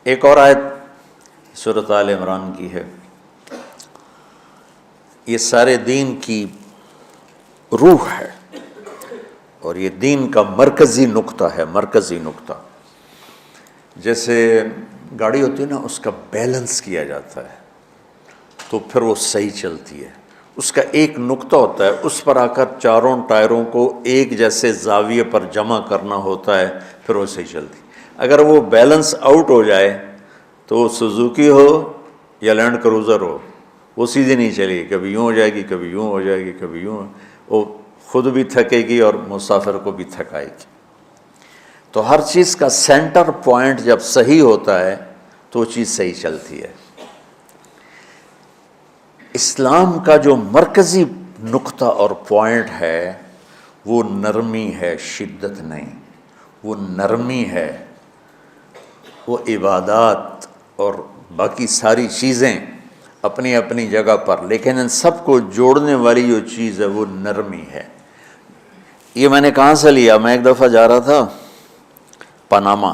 ایک اور آیت سورۃ آل عمران کی ہے، یہ سارے دین کی روح ہے اور یہ دین کا مرکزی نقطہ ہے، مرکزی نقطہ۔ جیسے گاڑی ہوتی ہے نا، اس کا بیلنس کیا جاتا ہے تو پھر وہ صحیح چلتی ہے۔ اس کا ایک نقطہ ہوتا ہے، اس پر آ کر چاروں ٹائروں کو ایک جیسے زاویے پر جمع کرنا ہوتا ہے، پھر وہ صحیح چلتی ہے۔ اگر وہ بیلنس آؤٹ ہو جائے تو وہ سوزوکی ہو یا لینڈ کروزر ہو، وہ سیدھی نہیں چلے گی، کبھی یوں ہو جائے گی، کبھی یوں ہو جائے گی، کبھی یوں، وہ خود بھی تھکے گی اور مسافر کو بھی تھکائے گی۔ تو ہر چیز کا سینٹر پوائنٹ جب صحیح ہوتا ہے تو وہ چیز صحیح چلتی ہے۔ اسلام کا جو مرکزی نقطہ اور پوائنٹ ہے وہ نرمی ہے، شدت نہیں، وہ نرمی ہے۔ وہ عبادات اور باقی ساری چیزیں اپنی اپنی جگہ پر، لیکن ان سب کو جوڑنے والی جو چیز ہے وہ نرمی ہے۔ یہ میں نے کہاں سے لیا؟ میں ایک دفعہ جا رہا تھا پاناما،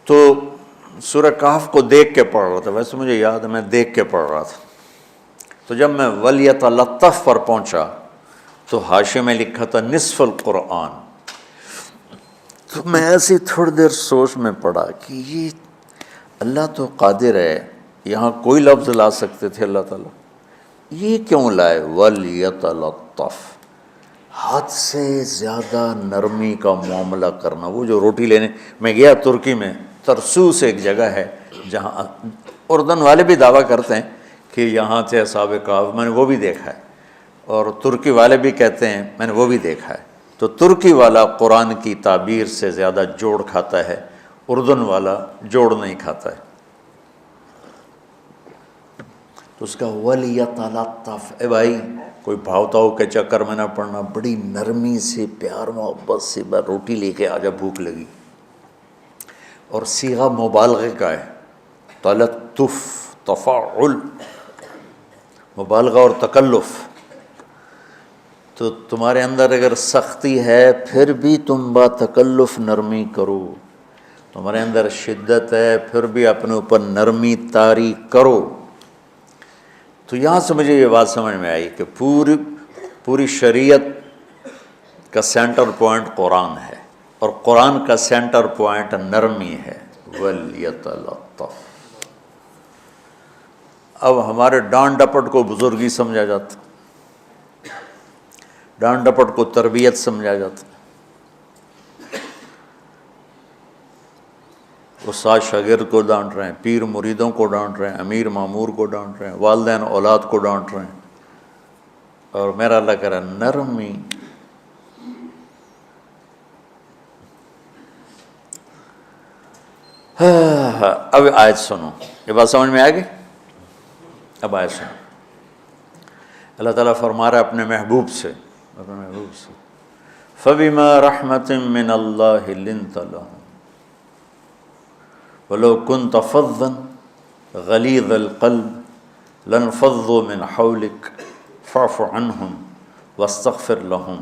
تو سورہ کہف کو دیکھ کے پڑھ رہا تھا، ویسے مجھے یاد ہے میں دیکھ کے پڑھ رہا تھا۔ تو جب میں وَلْيَتَلَطَّفْ پر پہنچا تو حاشیے میں لکھا تھا نصف القرآن۔ تو میں ایسی تھوڑی دیر سوچ میں پڑا کہ یہ اللہ تو قادر ہے، یہاں کوئی لفظ لا سکتے تھے اللہ تعالیٰ، یہ کیوں لائے وَلْيَتَلَطَّفْ؟ حد سے زیادہ نرمی کا معاملہ کرنا۔ وہ جو روٹی لینے میں گیا ترکی میں، ترسوس ایک جگہ ہے جہاں اردن والے بھی دعویٰ کرتے ہیں کہ یہاں تھے اصحاب کہف، میں نے وہ بھی دیکھا ہے، اور ترکی والے بھی کہتے ہیں میں نے وہ بھی دیکھا ہے۔ تو ترکی والا قرآن کی تعبیر سے زیادہ جوڑ کھاتا ہے، اردن والا جوڑ نہیں کھاتا ہے۔ تو اس کا وَلْيَتَلَطَّفْ، اے بھائی کوئی بھاؤ تاؤ کے چکر میں نہ پڑنا، بڑی نرمی سے پیار محبت سے روٹی لے کے آجا، بھوک لگی۔ اور صیغہ مبالغے کا ہے، تلطف، تفاعل، مبالغہ اور تکلف۔ تو تمہارے اندر اگر سختی ہے پھر بھی تم با تکلف نرمی کرو، تمہارے اندر شدت ہے پھر بھی اپنے اوپر نرمی طاری کرو۔ تو یہاں سے مجھے یہ بات سمجھ میں آئی کہ پوری شریعت کا سینٹر پوائنٹ قرآن ہے، اور قرآن کا سینٹر پوائنٹ نرمی ہے، وَلْيَتَلَطَّفْ۔ اب ہمارے ڈانٹ ڈپٹ کو بزرگی سمجھا جاتا، ڈانٹ ڈپٹ کو تربیت سمجھا جاتا، استاد شاگرد کو ڈانٹ رہے ہیں، پیر مریدوں کو ڈانٹ رہے ہیں، امیر مامور کو ڈانٹ رہے ہیں، والدین اولاد کو ڈانٹ رہے ہیں، اور میرا اللہ کہہ رہا ہے نرمی۔ اب آیت سنو، یہ بات سمجھ میں آ گئی؟ اب آیت سنو، اللہ تعالیٰ فرما رہا ہے اپنے محبوب سے، فَبِمَا رَحْمَةٍ مِّنَ اللَّهِ لِنْتَ لَهُمْ وَلَوْ كُنْتَ فَظًّا غَلِيظَ الْقَلْبِ لَانفَضُّوا مِنْ حَوْلِكَ فَاعْفُ عَنْهُمْ وَاسْتَغْفِرْ لَهُمْ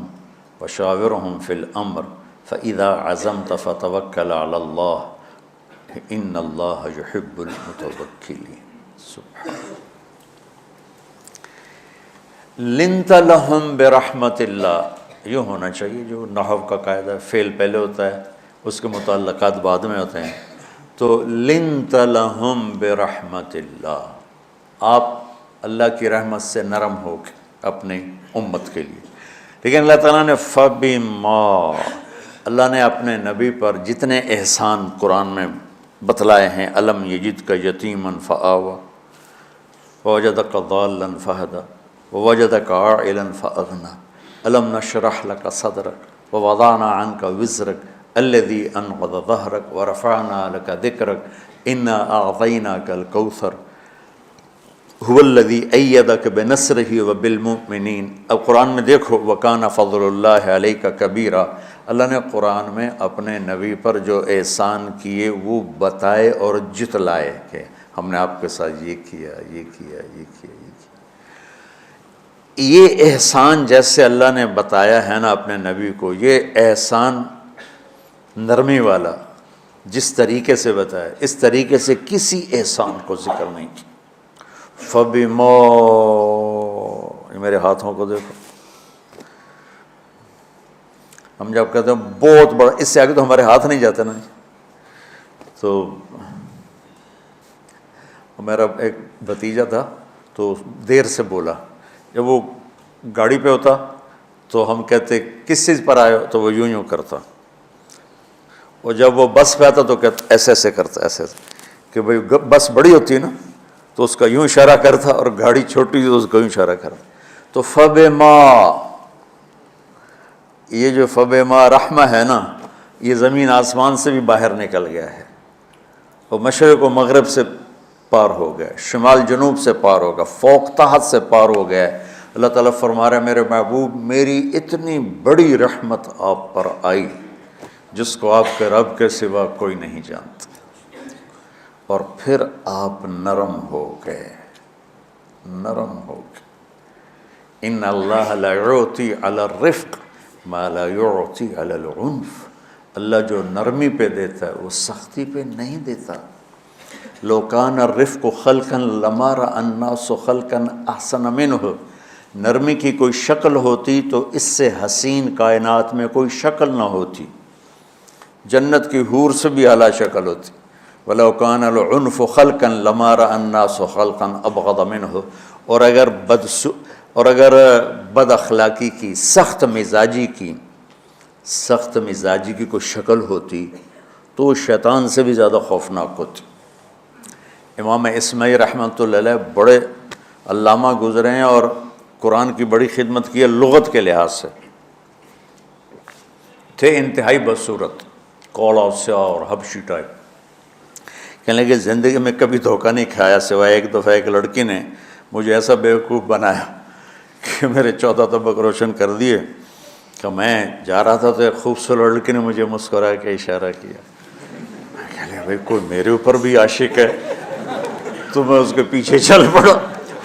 وَشَاوِرْهُمْ فِي الْأَمْرِ فَإِذَا عَزَمْتَ فَتَوَكَّلْ عَلَى اللَّهِ إِنَّ اللَّهَ يُحِبُّ الْمُتَوَكِّلِينَ۔ سبحان لِنْتَ لَهُمْ بِرَحْمَةِ اللَّهِ، یوں ہونا چاہیے، جو نحو کا قاعدہ ہے، فعل پہلے ہوتا ہے اس کے متعلقات بعد میں ہوتے ہیں۔ تو لِنْتَ لَهُمْ بِرَحْمَةِ اللَّهِ، آپ اللہ کی رحمت سے نرم ہو کے اپنی امت کے لیے۔ لیکن اللہ تعالیٰ نے فَبِمَا، اللہ نے اپنے نبی پر جتنے احسان قرآن میں بتلائے ہیں، أَلَمْ يَجِدْكَ يَتِيمًا فَآوَىٰ وَوَجَدَكَ ضَالًّا فَهَدَىٰ وَوَجَدَكَ عَائِلًا فَأَغْنَىٰ أَلَمْ نَشْرَحْ لَكَ صَدْرَكَ وَوَضَعْنَا عَنْكَ وِزْرَكَ الَّذِي أَنقَضَ ظَهْرَكَ وَرَفَعْنَا لَكَ ذِكْرَكَ إِنَّا أَعْطَيْنَاكَ الْكَوْثَرَ هُوَ الَّذِي أَيَّدَكَ بِنَصْرِهِ وَبِالْمُؤْمِنِينَ۔ اب قرآن میں دیکھو وَكَانَ فَضْلُ اللَّهِ عَلَيْكَ كَبِيرًا، اللہ نے قرآن میں اپنے نبی پر جو احسان کیے وہ بتائے اور جتلائے کہ ہم نے آپ کے ساتھ یہ کیا، یہ کیا، یہ کیا، یہ کیا۔ یہ احسان جیسے اللہ نے بتایا ہے نا اپنے نبی کو، یہ احسان نرمی والا، جس طریقے سے بتایا اس طریقے سے کسی احسان کو ذکر نہیں کیا۔ فَبِمَا، یہ میرے ہاتھوں کو دیکھو، ہم جب کہتے ہیں بہت بڑا، اس سے آگے تو ہمارے ہاتھ نہیں جاتے نا۔ تو میرا ایک بھتیجا تھا تو دیر سے بولا، جب وہ گاڑی پہ ہوتا تو ہم کہتے کس چیز پر آئے ہو، تو وہ یوں کرتا، اور جب وہ بس پہ آتا تو کہتا ایسے ایسے کرتا، ایسے ایسے، کہ بھئی بس بڑی ہوتی ہے نا تو اس کا یوں اشارہ کرتا، اور گاڑی چھوٹی تو اس کا یوں اشارہ کرتا۔ تو فَبِمَا، یہ جو فَبِمَا رحمہ ہے نا، یہ زمین آسمان سے بھی باہر نکل گیا ہے، اور مشرق و مغرب سے پار ہو گیا، شمال جنوب سے پار ہو گیا، فوق تحت سے پار ہو گیا ہے۔ اللہ تعالیٰ فرما رہا ہے میرے محبوب میری اتنی بڑی رحمت آپ پر آئی جس کو آپ کے رب کے سوا کوئی نہیں جانتا، اور پھر آپ نرم ہو گئے، نرم ہو گئے۔ ان اللہ لا یعطی علی الرفق ما لا یعطی علی العنف، اللہ جو نرمی پہ دیتا ہے وہ سختی پہ نہیں دیتا۔ لو کان الرفق خلقا لما رأى الناس خلقا احسن منہ، نرمی کی کوئی شکل ہوتی تو اس سے حسین کائنات میں کوئی شکل نہ ہوتی، جنت کی حور سے بھی اعلیٰ شکل ہوتی۔ وَلَوْ كَانَ الْعُنْفُ خَلْقًا لَمَا رَأَى النَّاسُ خَلْقًا أَبْغَضَ مِنْهُ، اور اگر بد اخلاقی کی، سخت مزاجی کی کوئی شکل ہوتی تو وہ شیطان سے بھی زیادہ خوفناک ہوتی۔ امام اسماعیل رحمۃ اللہ علیہ بڑے علامہ گزرے ہیں اور قرآن کی بڑی خدمت کی ہے لغت کے لحاظ سے، تھے انتہائی بدصورت، کوڑا سیاہ اور حبشی ٹائپ۔ کہنے لگے زندگی میں کبھی دھوکہ نہیں کھایا سوائے ایک دفعہ ایک لڑکی نے مجھے ایسا بیوقوف بنایا کہ میرے 14 طبق روشن کر دیے، کہ میں جا رہا تھا تو ایک خوبصورت لڑکی نے مجھے مسکرا کے اشارہ کیا، میں کہہ لیا بھائی کوئی میرے اوپر بھی عاشق ہے، تو میں اس کے پیچھے چل پڑا،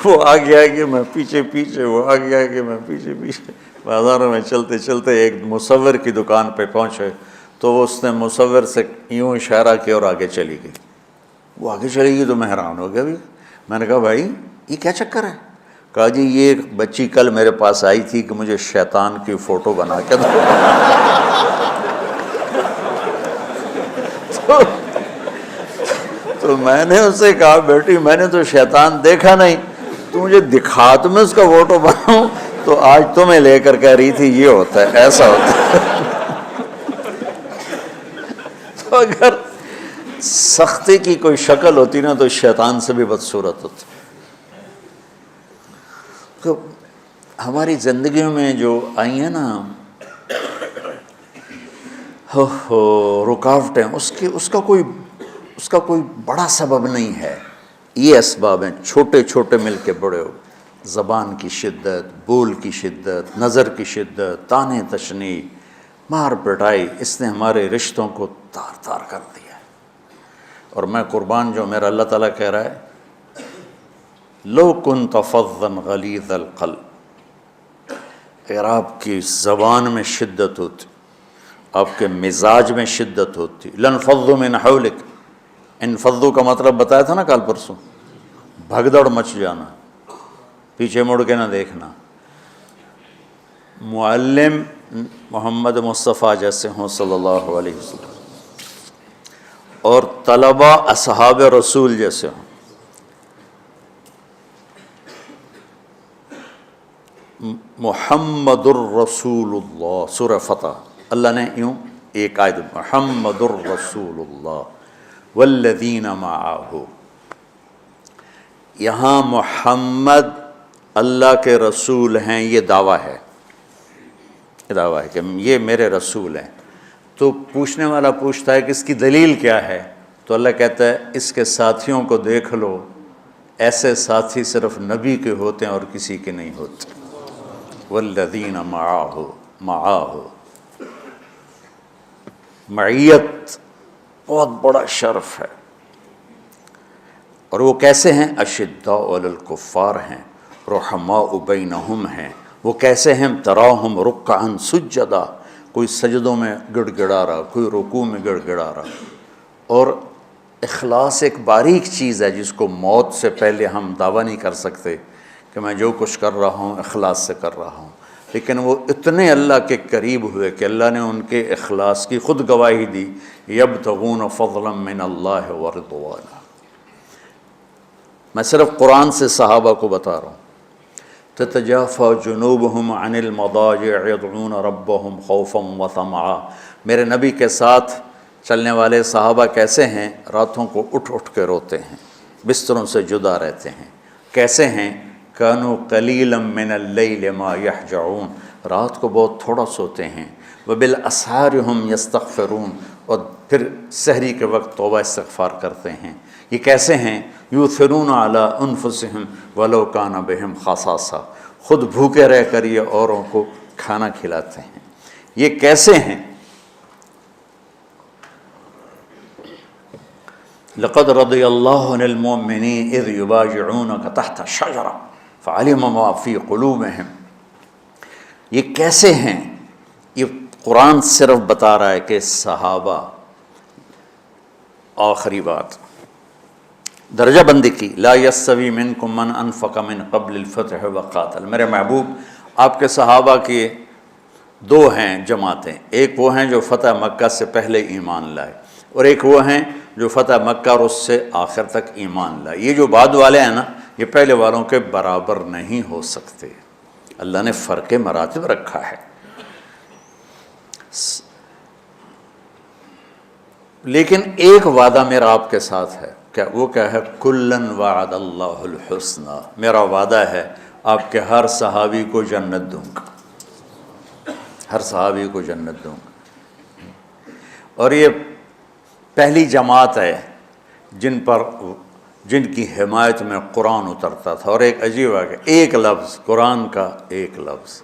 وہ آگے آگے میں پیچھے پیچھے، وہ آگے آگے میں پیچھے پیچھے، بازاروں میں چلتے چلتے ایک مصور کی دکان پہ پہنچے تو اس نے مصور سے یوں اشارہ کیا اور آگے چلی گئی۔ وہ آگے چلی گئی تو میں حیران ہو گیا بھی، میں نے کہا بھائی یہ کیا چکر ہے؟ کہا جی یہ ایک بچی کل میرے پاس آئی تھی کہ مجھے شیطان کی فوٹو بنا کے دو۔ تو میں نے اس سے کہا بیٹی میں نے تو شیطان دیکھا نہیں، تو مجھے دکھا تو میں اس کا فوٹو بناؤں، تو آج تمہیں لے کر کہہ رہی تھی یہ ہوتا ہے ایسا ہوتا ہے۔ تو اگر سختی کی کوئی شکل ہوتی نا تو شیطان سے بھی بدصورت ہوتی۔ تو ہماری زندگیوں میں جو آئی ہیں نا رکاوٹیں، اس کا کوئی بڑا سبب نہیں ہے، یہ اسباب ہیں چھوٹے چھوٹے مل کے بڑے ہو، زبان کی شدت، بول کی شدت، نظر کی شدت، طعنے تشنیع، مار پٹائی، اس نے ہمارے رشتوں کو تار تار کر دیا ہے۔ اور میں قربان جو میرا اللہ تعالیٰ کہہ رہا ہے لو کنت فظا غلیظ القلب، اگر آپ کی زبان میں شدت ہوتی، آپ کے مزاج میں شدت ہوتی، لانفضوا من حولک، انفضوا کا مطلب بتایا تھا نا کل پرسوں، بھگدڑ مچ جانا، پیچھے مڑ کے نہ دیکھنا۔ معلم محمد مصطفیٰ جیسے ہوں صلی اللہ علیہ وسلم، اور طلبہ اصحاب رسول جیسے ہوں، محمد الرسول اللہ، سورہ فتح اللہ نے یوں ایک آیت محمد الرسول اللہ والذین معہ، یہاں محمد اللہ کے رسول ہیں، یہ دعویٰ ہے، کہ یہ میرے رسول ہیں۔ تو پوچھنے والا پوچھتا ہے کہ اس کی دلیل کیا ہے، تو اللہ کہتا ہے اس کے ساتھیوں کو دیکھ لو، ایسے ساتھی صرف نبی کے ہوتے ہیں اور کسی کے نہیں ہوتے۔ والذین معاہ، معیت بہت بڑا شرف ہے۔ اور وہ کیسے ہیں؟ اشداء علی الکفار ہیں، رحماء بینہم ہیں۔ وہ کیسے ہیں؟ تراہم رکعا سجدا، کوئی سجدوں میں گڑ گڑا رہا، کوئی رکوع میں گڑ گڑا رہا، اور اخلاص ایک باریک چیز ہے جس کو موت سے پہلے ہم دعویٰ نہیں کر سکتے کہ میں جو کچھ کر رہا ہوں اخلاص سے کر رہا ہوں، لیکن وہ اتنے اللہ کے قریب ہوئے کہ اللہ نے ان کے اخلاص کی خود گواہی دی، یبتغون فضلا من اللہ ورضوانا۔ میں صرف قرآن سے صحابہ کو بتا رہا ہوں، تتجافى جنوبهم عن المضاجع يدعون ربهم خوفا وطمعا۔ میرے نبی کے ساتھ چلنے والے صحابہ کیسے ہیں؟ راتوں کو اٹھ اٹھ کے روتے ہیں، بستروں سے جدا رہتے ہیں۔ کیسے ہیں؟ كانوا قليلا من الليل ما يهجعون، رات کو بہت تھوڑا سوتے ہیں۔ وبالاسحار هم يستغفرون، اور پھر سحری کے وقت توبہ استغفار کرتے ہیں۔ یہ کیسے ہیں؟ یؤثرون علی انفسہم ولو کان بہم خصاصہ، خود بھوکے رہ کر یہ اوروں کو کھانا کھلاتے ہیں۔ یہ کیسے ہیں؟ لقد رضی اللہ عن المؤمنین اذ یبایعونک تحت الشجرہ فعلم ما فی قلوبہم۔ یہ کیسے ہیں؟ یہ قرآن صرف بتا رہا ہے کہ صحابہ، آخری بات درجہ بندی کی، لا یستوی منکم من انفق من قبل الفتح وقاتل۔ میرے محبوب، آپ کے صحابہ کے دو ہیں جماعتیں، ایک وہ ہیں جو فتح مکہ سے پہلے ایمان لائے، اور ایک وہ ہیں جو فتح مکہ اور اس سے آخر تک ایمان لائے۔ یہ جو بعد والے ہیں نا، یہ پہلے والوں کے برابر نہیں ہو سکتے، اللہ نے فرق مراتب رکھا ہے۔ لیکن ایک وعدہ میرا آپ کے ساتھ ہے، وہ کیا ہے؟ کلن وعد اللہ الحسنى، میرا وعدہ ہے آپ کے ہر صحابی کو جنت دوں گا، ہر صحابی کو جنت دوں گا۔ اور یہ پہلی جماعت ہے جن کی حمایت میں قرآن اترتا تھا۔ اور ایک عجیب ہے کہ ایک لفظ قرآن کا، ایک لفظ،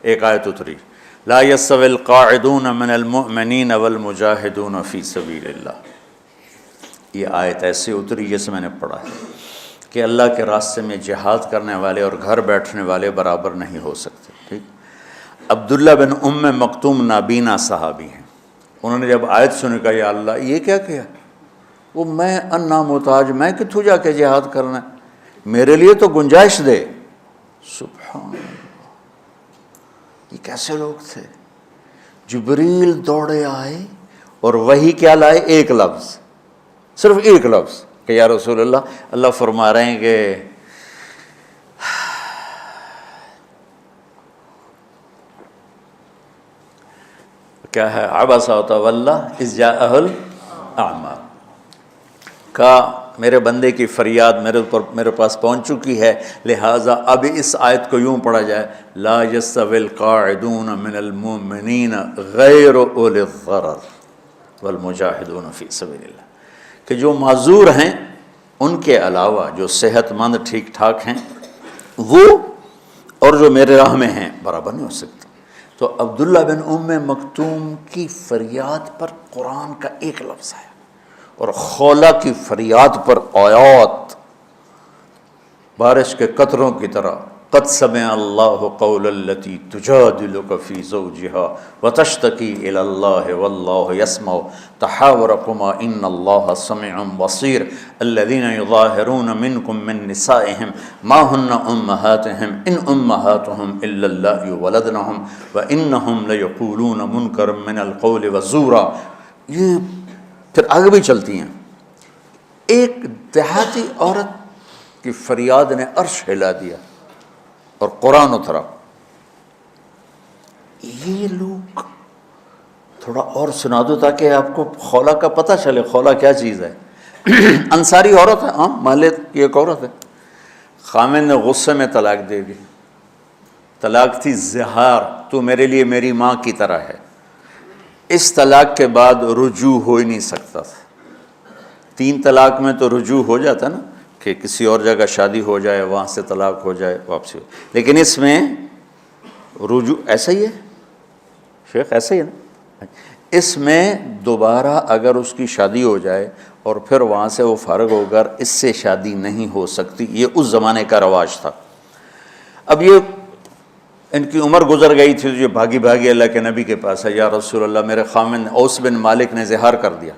ایک آیت اتری، لا یستوی القاعدون من المؤمنین والمجاہدون فی سبیل اللہ۔ یہ آیت ایسے اتری جیسے میں نے پڑھا ہے کہ اللہ کے راستے میں جہاد کرنے والے اور گھر بیٹھنے والے برابر نہیں ہو سکتے۔ ٹھیک، عبداللہ بن ام مکتوم نابینا صحابی ہیں، انہوں نے جب آیت سنی کہا یا اللہ یہ کیا کیا؟ وہ میں انا محتاج، میں کتھوں جا کے جہاد کرنا ہے، میرے لیے تو گنجائش دے۔ سبحان اللہ، یہ کیسے لوگ تھے؟ جبریل دوڑے آئے اور وہی کیا لائے؟ ایک لفظ، صرف ایک لفظ کہ یا رسول اللہ، اللہ فرما رہے ہیں کہ کیا ہے؟ عبس وتولی اذ جاءہ الاعمی، کہا میرے بندے کی فریاد میرے پاس پہنچ چکی ہے، لہٰذا اب اس آیت کو یوں پڑھا جائے، لا یستوی القاعدون من المؤمنین غیر اولی الضرر والمجاہدون فی سبیل اللہ، کہ جو معذور ہیں ان کے علاوہ جو صحت مند ٹھیک ٹھاک ہیں وہ، اور جو میرے راہ میں ہیں، برابر نہیں ہو سکتے۔ تو عبداللہ بن ام مکتوم کی فریاد پر قرآن کا ایک لفظ ہے، اور خولہ کی فریاد پر آیات بارش کے قطروں کی طرح، قد سمع اللہ قول التی تجادلک فی زوجها وتشتکی الی اللہ واللہ یسمع تحاورکما ان اللہ سمیع بصیر الذین یظاہرون منکم من نسائہم ما ہن امہاتہم ان امہاتہم الا اللائي ولدنہم وانہم لیقولون منکرا من القول وزورا۔ یہ پھر آگے بھی چلتی ہیں۔ ایک دیہاتی عورت کی فریاد نے عرش ہلا دیا اور قرآن اترا۔ یہ لوگ تھوڑا اور سنا دو تاکہ آپ کو خولہ کا پتہ چلے، خولہ کیا چیز ہے۔ انصاری عورت ہے، ہاں، محلے کی ایک عورت ہے، خامن نے غصے میں طلاق دے دی، طلاق تھی زہار، تو میرے لیے میری ماں کی طرح ہے۔ اس طلاق کے بعد رجوع ہو ہی نہیں سکتا تھا۔ 3 طلاق میں تو رجوع ہو جاتا نا، کہ کسی اور جگہ شادی ہو جائے، وہاں سے طلاق ہو جائے، واپسی ہو، لیکن اس میں رجوع ایسا ہی ہے شیخ، ایسا ہی ہے نا، اس میں دوبارہ اگر اس کی شادی ہو جائے اور پھر وہاں سے وہ فارغ ہو کر اس سے شادی نہیں ہو سکتی، یہ اس زمانے کا رواج تھا۔ اب یہ ان کی عمر گزر گئی تھی، جو بھاگی بھاگی اللہ کے نبی کے پاس ہے، یا رسول اللہ میرے خامن اوس بن مالک نے زہار کر دیا،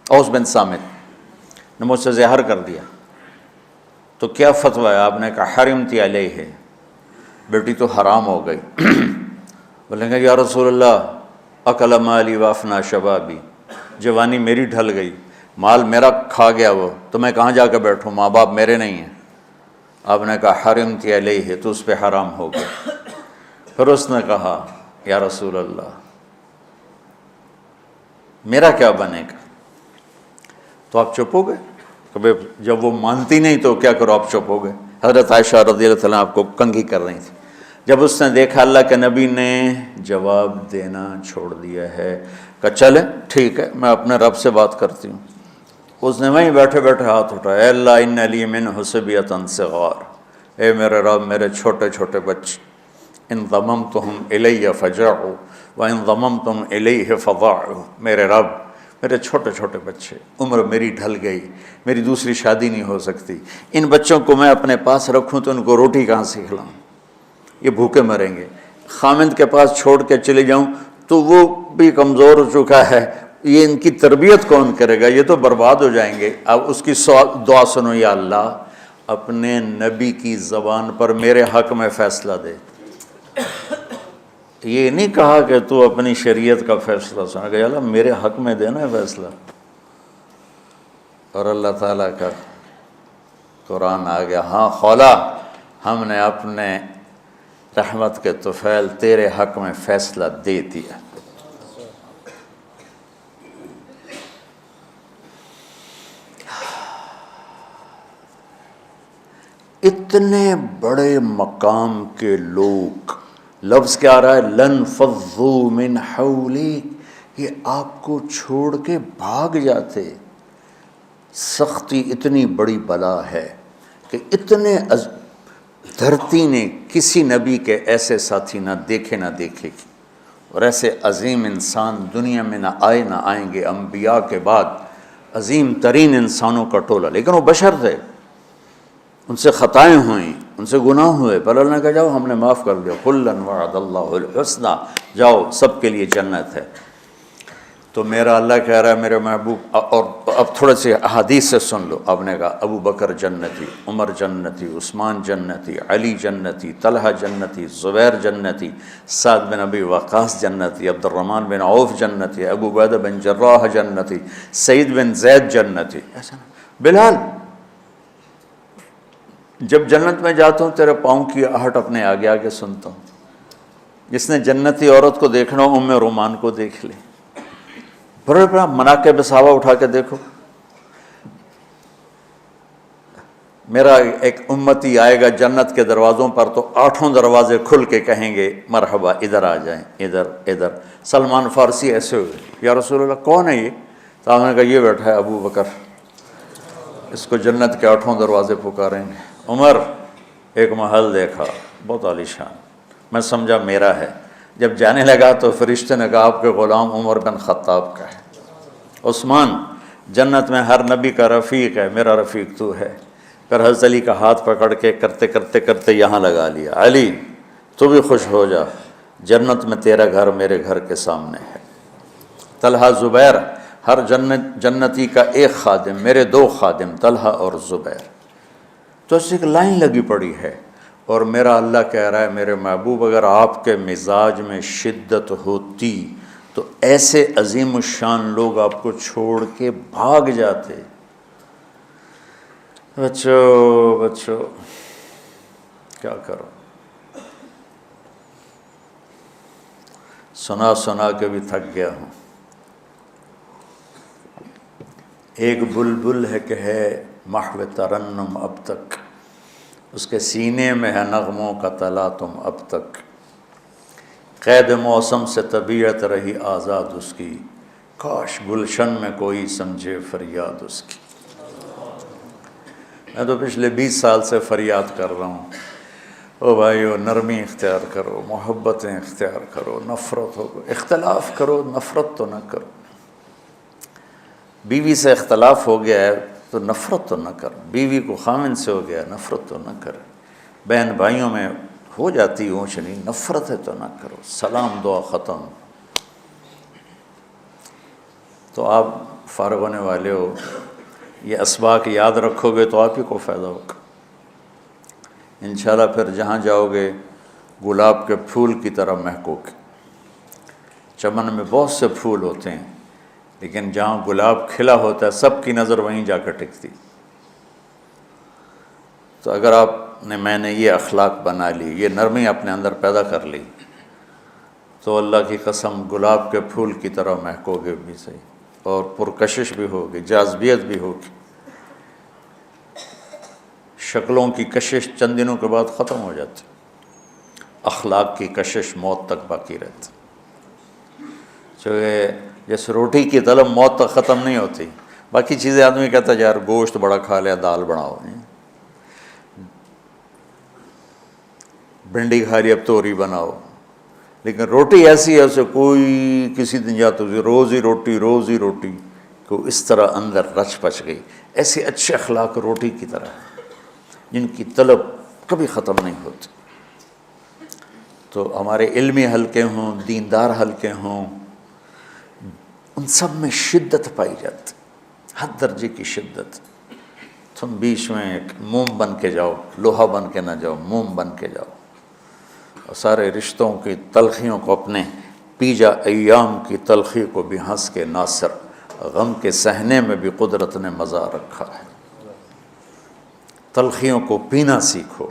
اوس بن صامت نے مجھ سے زہر کر دیا، تو کیا فتویٰ ہے؟ آپ نے کہا حرمتی علیہ ہے، بیٹی تو حرام ہو گئی۔ بولیں گے یا رسول اللہ اکل مالی وافنا شبابی، جوانی میری ڈھل گئی، مال میرا کھا گیا وہ، تو میں کہاں جا کے بیٹھوں، ماں باپ میرے نہیں ہیں۔ آپ نے کہا حرمتی علیہ ہے، تو اس پہ حرام ہو گیا۔ پھر اس نے کہا یا رسول اللہ میرا کیا بنے گا؟ تو آپ چپ ہو گئے کہ جب وہ مانتی نہیں تو کیا کرو، آپ چپ ہو گئے۔ حضرت عائشہ رضی اللہ تعالیٰ آپ کو کنگھی کر رہی تھی۔ جب اس نے دیکھا اللہ کے نبی نے جواب دینا چھوڑ دیا ہے، کہ چلے ٹھیک ہے میں اپنے رب سے بات کرتی ہوں، اس نے وہیں بیٹھے بیٹھے ہاتھ اٹھایا، اے اللہ ان لی منہ صبیۃ صغار، اے میرے رب میرے چھوٹے چھوٹے بچے، ان ضممتہم الی فجعوا وان ضممتم الیہ فضاعوا، میرے رب میرے چھوٹے چھوٹے بچے، عمر میری ڈھل گئی، میری دوسری شادی نہیں ہو سکتی، ان بچوں کو میں اپنے پاس رکھوں تو ان کو روٹی کہاں سے کھلاؤں، یہ بھوکے مریں گے، خامند کے پاس چھوڑ کے چلے جاؤں تو وہ بھی کمزور ہو چکا ہے، یہ ان کی تربیت کون کرے گا، یہ تو برباد ہو جائیں گے۔ اب اس کی دعا سنو، یا اللہ اپنے نبی کی زبان پر میرے حق میں فیصلہ دے۔ یہ نہیں کہا کہ تو اپنی شریعت کا فیصلہ سنا، کہ اللہ میرے حق میں دینا ہے فیصلہ۔ اور اللہ تعالیٰ کا قرآن آ گیا، ہاں خولا ہم نے اپنے رحمت کے طفیل تیرے حق میں فیصلہ دے دیا۔ اتنے بڑے مقام کے لوگ، لفظ کیا آ رہا ہے، لن فضوا من حولک، یہ آپ کو چھوڑ کے بھاگ جاتے۔ سختی اتنی بڑی بلا ہے کہ اتنے دھرتی نے کسی نبی کے ایسے ساتھی نہ دیکھے گی، اور ایسے عظیم انسان دنیا میں نہ آئیں گے، انبیاء کے بعد عظیم ترین انسانوں کا ٹولہ، لیکن وہ بشر تھے، ان سے خطائیں ہوئیں، ان سے گناہ ہوئے، پر اللہ نے کہا جاؤ ہم نے معاف کر دیا، کلا وعد اللہ الحسنی، جاؤ سب کے لیے جنت ہے۔ تو میرا اللہ کہہ رہا ہے میرے محبوب، اور اب تھوڑے سے احادیث سے سن لو۔ آپ نے کہا ابو بکر جنتی، عمر جنتی، عثمان جنتی، علی جنتی، طلحہ جنتی، زبیر جنتی، سعد بن ابی وقاص جنتی، عبد الرحمن بن عوف جنتی، ابو عبیدہ بن جراح جنتی، سعید بن زید جنتی، ایسا نا بلال جب جنت میں جاتا ہوں تیرے پاؤں کی آہٹ اپنے آگے آگے سنتا ہوں۔ جس نے جنتی عورت کو دیکھنا ہو ام رومان کو دیکھ لے، بڑے بڑا مناقب صحابہ اٹھا کے دیکھو۔ میرا ایک امتی آئے گا جنت کے دروازوں پر تو 8 دروازے کھل کے کہیں گے مرحبا ادھر آ جائیں، ادھر۔ سلمان فارسی ایسے ہوئے، یا رسول اللہ کون ہے یہ؟ تو آپ نے کہا یہ بیٹھا ہے ابو بکر، اس کو جنت کے 8 دروازے پکاریں گے۔ عمر ایک محل دیکھا بہت عالیشان، میں سمجھا میرا ہے، جب جانے لگا تو فرشتے نے کہا آپ کے غلام عمر بن خطاب کا ہے۔ عثمان جنت میں ہر نبی کا رفیق ہے، میرا رفیق تو ہے۔ پھر حضرت علی کا ہاتھ پکڑ کے کرتے یہاں لگا لیا، علی تو بھی خوش ہو جا، جنت میں تیرا گھر میرے گھر کے سامنے ہے۔ طلحہ زبیر، ہر جنتی کا ایک خادم، میرے 2 خادم طلحہ اور زبیر۔ تو اس ایک لائن لگی پڑی ہے، اور میرا اللہ کہہ رہا ہے میرے محبوب اگر آپ کے مزاج میں شدت ہوتی تو ایسے عظیم الشان لوگ آپ کو چھوڑ کے بھاگ جاتے۔ بچو کیا کرو، سنا کے بھی تھک گیا ہوں۔ ایک بلبل ہے کہ ہے محو ترنم اب تک، اس کے سینے میں ہے نغموں کا تلاطم اب تک، قید موسم سے طبیعت رہی آزاد اس کی، کاش گلشن میں کوئی سمجھے فریاد اس کی۔ میں تو پچھلے 20 سال سے فریاد کر رہا ہوں، او بھائیو نرمی اختیار کرو، محبتیں اختیار کرو، نفرت ہو، اختلاف کرو، نفرت تو نہ کرو۔ بیوی سے اختلاف ہو گیا ہے تو نفرت تو نہ کر، بیوی کو خامن سے ہو گیا نفرت تو نہ کر، بہن بھائیوں میں ہو جاتی اونچ نہیں، نفرت ہے تو نہ کرو، سلام دعا ختم۔ تو آپ فارغ ہونے والے ہو، یہ اسباق یاد رکھو گے تو آپ ہی کو فائدہ ہوگا انشاءاللہ۔ پھر جہاں جاؤ گے گلاب کے پھول کی طرح مہکو گے۔ چمن میں بہت سے پھول ہوتے ہیں، لیکن جہاں گلاب کھلا ہوتا ہے سب کی نظر وہیں جا کر ٹکتی۔ تو اگر میں نے یہ اخلاق بنا لی، یہ نرمی اپنے اندر پیدا کر لی، تو اللہ کی قسم گلاب کے پھول کی طرح مہکو گے بھی صحیح، اور پرکشش بھی ہوگی، جاذبیت بھی ہوگی۔ شکلوں کی کشش چند دنوں کے بعد ختم ہو جاتی، اخلاق کی کشش موت تک باقی رہتی۔ جیسے روٹی کی طلب موت تک ختم نہیں ہوتی، باقی چیزیں آدمی کہتا ہے یار گوشت بڑا کھا لیا، دال بناؤ، بھنڈی کھا لی اب توری بناؤ، لیکن روٹی ایسی ہے اسے کوئی کسی دن جاتا روز ہی روٹی کو اس طرح اندر رچ پچ گئی۔ ایسے اچھے اخلاق روٹی کی طرح ہیں جن کی طلب کبھی ختم نہیں ہوتی۔ تو ہمارے علمی حلقے ہوں، دیندار حلقے ہوں، ان سب میں شدت پائی جاتی، ہر درجے کی شدت۔ تم بیچ میں ایک موم بن کے جاؤ، لوہا بن کے نہ جاؤ، موم بن کے جاؤ، اور سارے رشتوں کی تلخیوں کو اپنے پی جا، ایام کی تلخی کو بھی ہنس کے ناصر، غم کے سہنے میں بھی قدرت نے مزہ رکھا ہے۔ تلخیوں کو پینا سیکھو،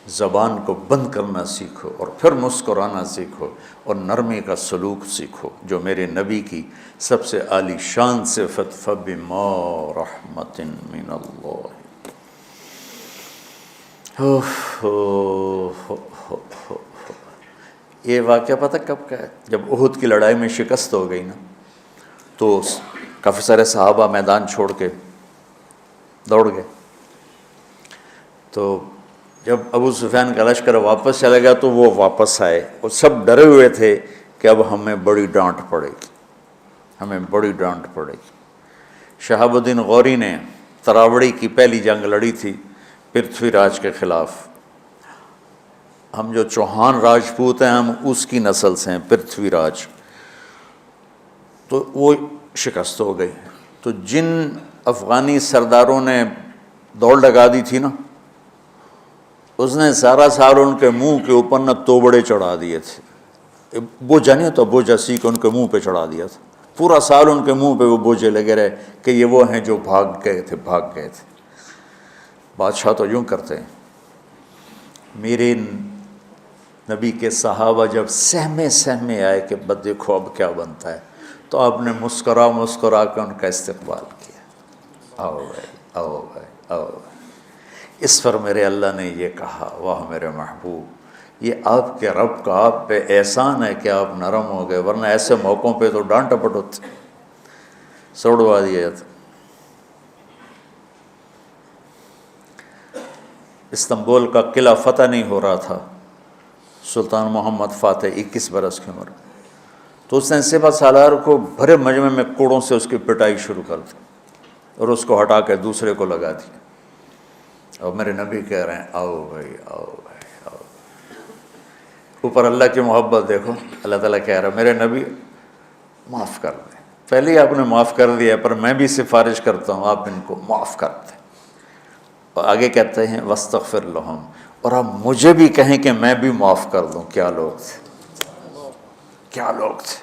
زبان کو بند کرنا سیکھو، اور پھر مسکرانا سیکھو، اور نرمی کا سلوک سیکھو جو میرے نبی کی سب سے عالی شان صفت فَبِمَا رَحْمَةٍ مِّنَ اللَّهِ۔ یہ واقعہ پتہ کب کا ہے؟ جب احد کی لڑائی میں شکست ہو گئی نا، تو کافی سارے صحابہ میدان چھوڑ کے دوڑ گئے۔ تو جب ابو سفیان کا لشکر واپس چلا گیا تو وہ واپس آئے، اور سب ڈرے ہوئے تھے کہ اب ہمیں بڑی ڈانٹ پڑے گی، ہمیں بڑی ڈانٹ پڑے گی۔ شہاب الدین غوری نے تراوڑی کی پہلی جنگ لڑی تھی پرتھوی راج کے خلاف۔ ہم جو چوہان راجپوت ہیں ہم اس کی نسل سے ہیں، پرتھوی راج، تو وہ شکست ہو گئی۔ تو جن افغانی سرداروں نے دوڑ لگا دی تھی نا، اس نے سارا سال ان کے منہ کے اوپر نہ توبڑے چڑھا دیے تھے، بوجھا نہیں ہوتا، بوجھا سیکھ ان کے منہ پہ چڑھا دیا تھا، پورا سال ان کے منہ پہ وہ بوجھے لگے رہے کہ یہ وہ ہیں جو بھاگ گئے تھے۔ بادشاہ تو یوں کرتے ہیں۔ میرے نبی کے صحابہ جب سہمے آئے کہ بس دیکھو اب کیا بنتا ہے، تو آپ نے مسکرا کے ان کا استقبال کیا، آؤ بھائی آؤ بھائی آؤ بھائی۔ اس پر میرے اللہ نے یہ کہا، واہ میرے محبوب، یہ آپ کے رب کا آپ پہ احسان ہے کہ آپ نرم ہو گئے، ورنہ ایسے موقعوں پہ تو ڈانٹ ٹپٹ ہوتی، سوڑوا دیا جاتا۔ استنبول کا قلعہ فتح نہیں ہو رہا تھا، سلطان محمد فاتح 21 برس کی عمر، تو اس نے سپہ سالار کو بھرے مجمع میں کوڑوں سے اس کی پٹائی شروع کر دی، اور اس کو ہٹا کے دوسرے کو لگا دیا۔ اور میرے نبی کہہ رہے ہیں آؤ بھائی آؤ بھائی آؤ۔ اوپر اللہ کی محبت دیکھو، اللہ تعالیٰ کہہ رہا ہے میرے نبی معاف کر دیں، پہلے ہی آپ نے معاف کر دیا، پر میں بھی سفارش کرتا ہوں آپ ان کو معاف کر دیں۔ اور آگے کہتے ہیں وَاسْتَغْفِرْ لَهُمْ، اور آپ مجھے بھی کہیں کہ میں بھی معاف کر دوں۔ کیا لوگ تھے، کیا لوگ تھے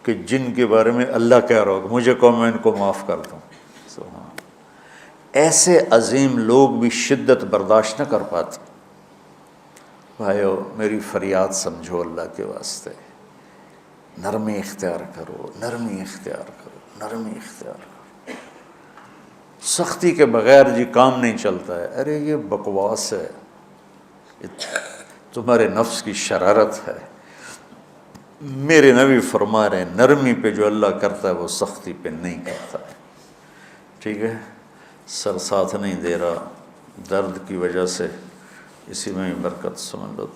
کہ جن کے بارے میں اللہ کہہ رہا ہوگا مجھے کہو میں ان کو معاف کر دوں۔ سبحان، ایسے عظیم لوگ بھی شدت برداشت نہ کر پاتے۔ بھائیو میری فریاد سمجھو اللہ کے واسطے، نرمی اختیار کرو، نرمی اختیار کرو، نرمی اختیار کرو۔ سختی کے بغیر جی کام نہیں چلتا ہے، ارے یہ بکواس ہے، تمہارے نفس کی شرارت ہے۔ میرے نبی فرما رہے ہیں نرمی پہ جو اللہ کرتا ہے وہ سختی پہ نہیں کرتا ہے۔ ٹھیک ہے، سر ساتھ نہیں دے رہا درد کی وجہ سے، اسی میں برکت سمجھ لو۔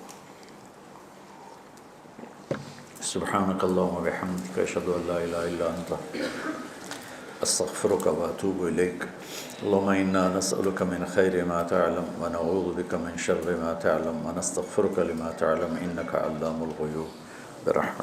سبحانک اللہم و بحمدک، اشہد ان لا الہ الا انت، استغفرک و اتوب الیک۔ اللہم انا نسألک من خیر ما تعلم ونعوذ بک من شر ما تعلم ونستغفرک لما تعلم انک علام الغیوب برحمتک۔